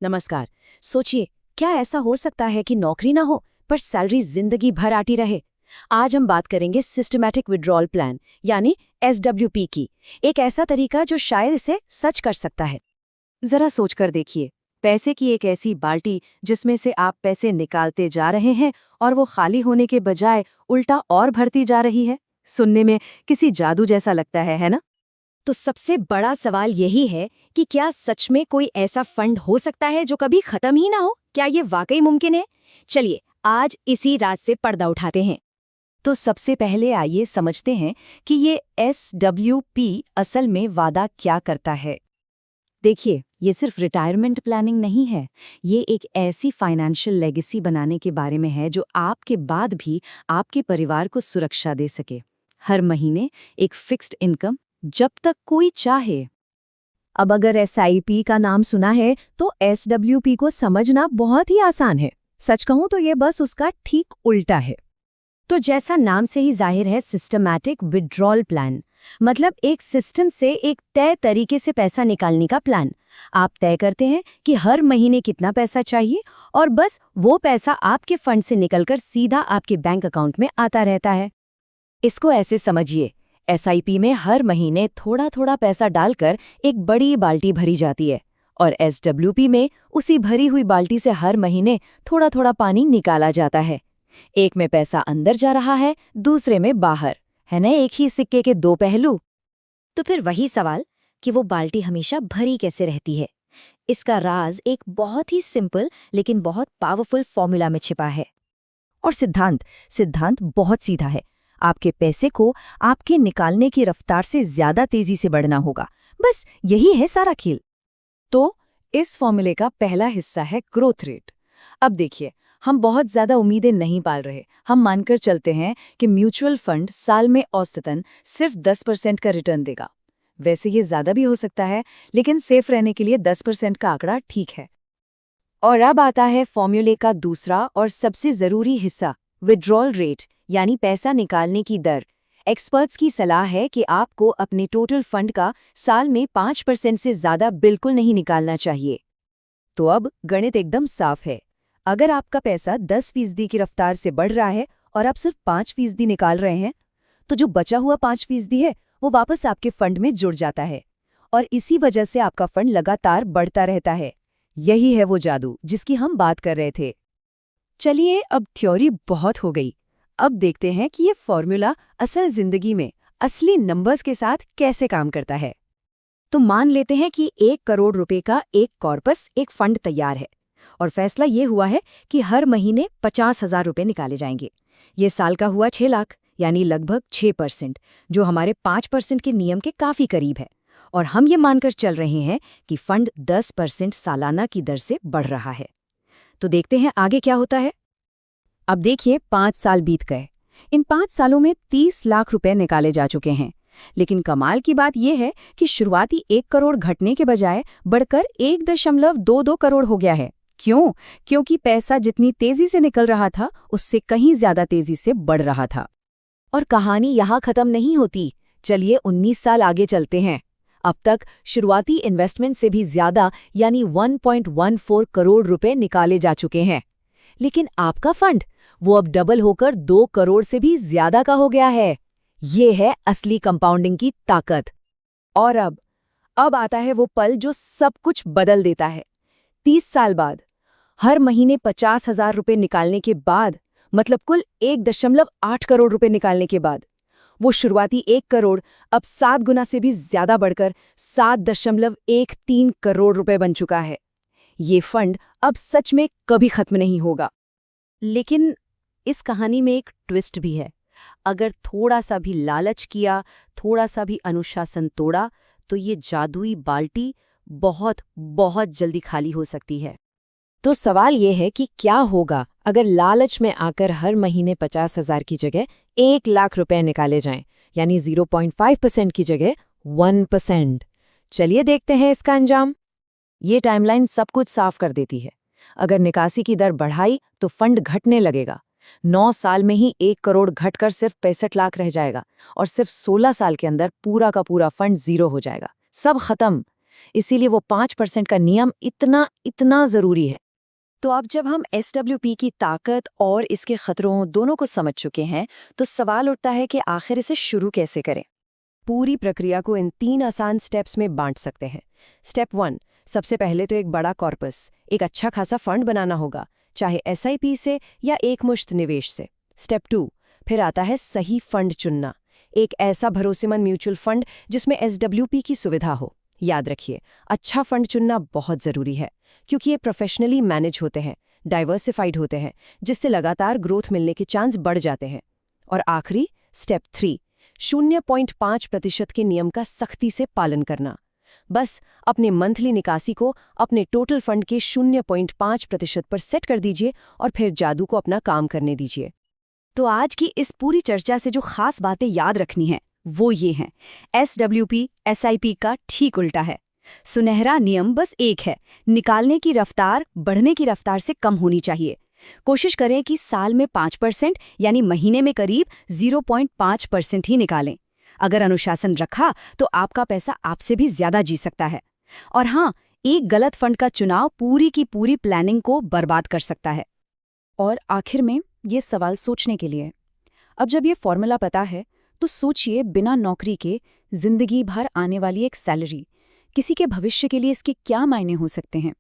नमस्कार। सोचिए, क्या ऐसा हो सकता है कि नौकरी ना हो पर सैलरी जिंदगी भर आती रहे। आज हम बात करेंगे सिस्टमैटिक विड्रॉल प्लान यानी एसडब्ल्यूपी की। एक ऐसा तरीका जो शायद इसे सच कर सकता है। जरा सोचकर देखिए, पैसे की एक ऐसी बाल्टी जिसमें से आप पैसे निकालते जा रहे हैं और वो खाली होने के बजाय उल्टा और भरती जा रही है। सुनने में किसी जादू जैसा लगता है ना? तो सबसे बड़ा सवाल यही है कि क्या सच में कोई ऐसा फंड हो सकता है जो कभी खत्म ही ना हो? क्या ये वाकई मुमकिन है? चलिए, आज इसी राज से पर्दा उठाते हैं। तो सबसे पहले आइए समझते हैं कि ये SWP असल में वादा क्या करता है। देखिए, ये सिर्फ रिटायरमेंट प्लानिंग नहीं है, ये एक ऐसी फाइनेंशियल लेगेसी बनाने के बारे में है जो आपके बाद भी आपके परिवार को सुरक्षा दे सके। हर महीने एक फिक्स्ड इनकम, जब तक कोई चाहे। अब अगर SIP का नाम सुना है तो SWP को समझना बहुत ही आसान है। सच कहूं तो ये बस उसका ठीक उल्टा है। तो जैसा नाम से ही जाहिर है, सिस्टमैटिक विड्रॉल प्लान मतलब एक सिस्टम से एक तय तरीके से पैसा निकालने का प्लान। आप तय करते हैं कि हर महीने कितना पैसा चाहिए और बस वो पैसा आपके फंड से निकलकर सीधा आपके बैंक अकाउंट में आता रहता है। इसको ऐसे समझिए, SIP में हर महीने थोड़ा थोड़ा पैसा डालकर एक बड़ी बाल्टी भरी जाती है और SWP में उसी भरी हुई बाल्टी से हर महीने थोड़ा थोड़ा पानी निकाला जाता है। एक में पैसा अंदर जा रहा है, दूसरे में बाहर, है ना? एक ही सिक्के के दो पहलू। तो फिर वही सवाल कि वो बाल्टी हमेशा भरी कैसे रहती है। इसका राज एक बहुत ही सिंपल लेकिन बहुत पावरफुल फॉर्मूला में छिपा है। और सिद्धांत बहुत सीधा है। आपके पैसे को आपके निकालने की रफ्तार से ज्यादा तेजी से बढ़ना होगा। बस यही है सारा खेल। तो इस फॉर्मूले का पहला हिस्सा है ग्रोथ रेट। अब देखिए, हम बहुत ज्यादा उम्मीदें नहीं पाल रहे। हम मानकर चलते हैं कि म्यूचुअल फंड साल में औसतन सिर्फ 10% का रिटर्न देगा। वैसे ये ज्यादा भी हो सकता है, लेकिन सेफ रहने के लिए 10% का आंकड़ा ठीक है। और अब आता है फॉर्मूले का दूसरा और सबसे जरूरी हिस्सा, विड्रॉल रेट यानी पैसा निकालने की दर। एक्सपर्ट्स की सलाह है कि आपको अपने टोटल फंड का साल में 5% से ज्यादा बिल्कुल नहीं निकालना चाहिए। तो अब गणित एकदम साफ है। अगर आपका पैसा 10% की रफ्तार से बढ़ रहा है और आप सिर्फ 5% निकाल रहे हैं, तो जो बचा हुआ 5% है वो वापस आपके फंड में जुड़ जाता है और इसी वजह से आपका फंड लगातार बढ़ता रहता है। यही है वो जादू जिसकी हम बात कर रहे थे। चलिए, अब थ्योरी बहुत हो गई। अब देखते हैं कि ये फॉर्मूला असल जिंदगी में असली नंबर्स के साथ कैसे काम करता है। तो मान लेते हैं कि 1 करोड़ रुपए का एक कॉर्पस, एक फंड तैयार है और फैसला ये हुआ है कि हर महीने 50,000 रुपए निकाले जाएंगे। ये साल का हुआ 6 लाख यानी लगभग 6%, जो हमारे 5% के नियम के काफी करीब है। और हम ये मानकर चल रहे हैं कि फंड 10% सालाना की दर से बढ़ रहा है। तो देखते हैं आगे क्या होता है। अब देखिए, 5 साल बीत गए। इन 5 सालों में 30 लाख रुपए निकाले जा चुके हैं। लेकिन कमाल की बात यह है कि शुरुआती 1 करोड़ घटने के बजाय बढ़कर 1.22 करोड़ हो गया है। क्यों? क्योंकि पैसा जितनी तेजी से निकल रहा था उससे कहीं ज्यादा तेजी से बढ़ रहा था। और कहानी यहाँ खत्म नहीं होती। चलिए 19 साल आगे चलते हैं। अब तक शुरुआती इन्वेस्टमेंट से भी ज्यादा यानी 1.14 करोड़ रुपए निकाले जा चुके हैं। लेकिन आपका फंड वो अब डबल होकर 2 करोड़ से भी ज्यादा का हो गया है। ये है असली कंपाउंडिंग की ताकत। और अब आता है वो पल जो सब कुछ बदल देता है। 30 साल बाद, हर महीने 50,000 रुपए निकालने के बाद, मतलब कुल 1.8 करोड़ रुपए निकालने के बाद, वो शुरुआती 1 करोड़ अब 7 गुना से भी ज्यादा बढ़कर 7.13 करोड़ रुपए बन चुका है। ये फंड अब सच में कभी खत्म नहीं होगा। लेकिन इस कहानी में एक ट्विस्ट भी है। अगर थोड़ा सा भी लालच किया, थोड़ा सा भी अनुशासन तोड़ा, तो ये जादुई बाल्टी बहुत बहुत जल्दी खाली हो सकती है। तो सवाल ये है कि क्या होगा अगर लालच में आकर हर महीने 50,000 की जगह 1 लाख रुपए निकाले जाएं, यानी 0.5% की जगह 1%। चलिए देखते हैं इसका अंजाम। ये टाइमलाइन सब कुछ साफ कर देती है। अगर निकासी की दर बढ़ाई तो फंड घटने लगेगा। 9 साल में ही 1 करोड़ घटकर सिर्फ 65 लाख रह जाएगा और सिर्फ 16 साल के अंदर पूरा का पूरा फंड 0 हो जाएगा। सब खत्म। इसीलिए वो 5% का नियम इतना इतना ज़रूरी है। तो अब जब हम SWP की ताकत और इसके खतरों दोनों को समझ चुके हैं, तो सवाल उठता है कि आखिर इसे शुरू कैसे करें। पूरी प्रक्रिया को इन 3 आसान स्टेप्स में बांट सकते हैं। स्टेप 1, सबसे पहले तो एक बड़ा कॉर्पस, एक अच्छा खासा फंड बनाना होगा, चाहे SIP से या एकमुश्त निवेश से। स्टेप 2, फिर आता है सही फंड चुनना, एक ऐसा भरोसेमंद म्यूचुअल फंड जिसमें SWP की सुविधा हो। याद रखिए, अच्छा फंड चुनना बहुत ज़रूरी है, क्योंकि ये प्रोफेशनली मैनेज होते हैं, डाइवर्सिफाइड होते हैं, जिससे लगातार ग्रोथ मिलने के चांस बढ़ जाते हैं। और आखिरी स्टेप 3, 0.5% के नियम का सख्ती से पालन करना। बस अपने मंथली निकासी को अपने टोटल फंड के 0.5% पर सेट कर दीजिए और फिर जादू को अपना काम करने दीजिए। तो आज की इस पूरी चर्चा से जो खास बातें याद रखनी हैं, वो ये हैं। SWP SIP का ठीक उल्टा है। सुनहरा नियम बस एक है, निकालने की रफ्तार बढ़ने की रफ्तार से कम होनी चाहिए। कोशिश करें कि साल में 5% यानी महीने में करीब 0.5% ही निकालें। अगर अनुशासन रखा तो आपका पैसा आपसे भी ज्यादा जी सकता है। और हाँ, एक गलत फंड का चुनाव पूरी की पूरी प्लानिंग को बर्बाद कर सकता है। और आखिर में ये सवाल सोचने के लिए, अब जब ये फॉर्मूला पता है तो सोचिए, बिना नौकरी के जिंदगी भर आने वाली एक सैलरी, किसी के भविष्य के लिए इसके क्या मायने हो सकते हैं।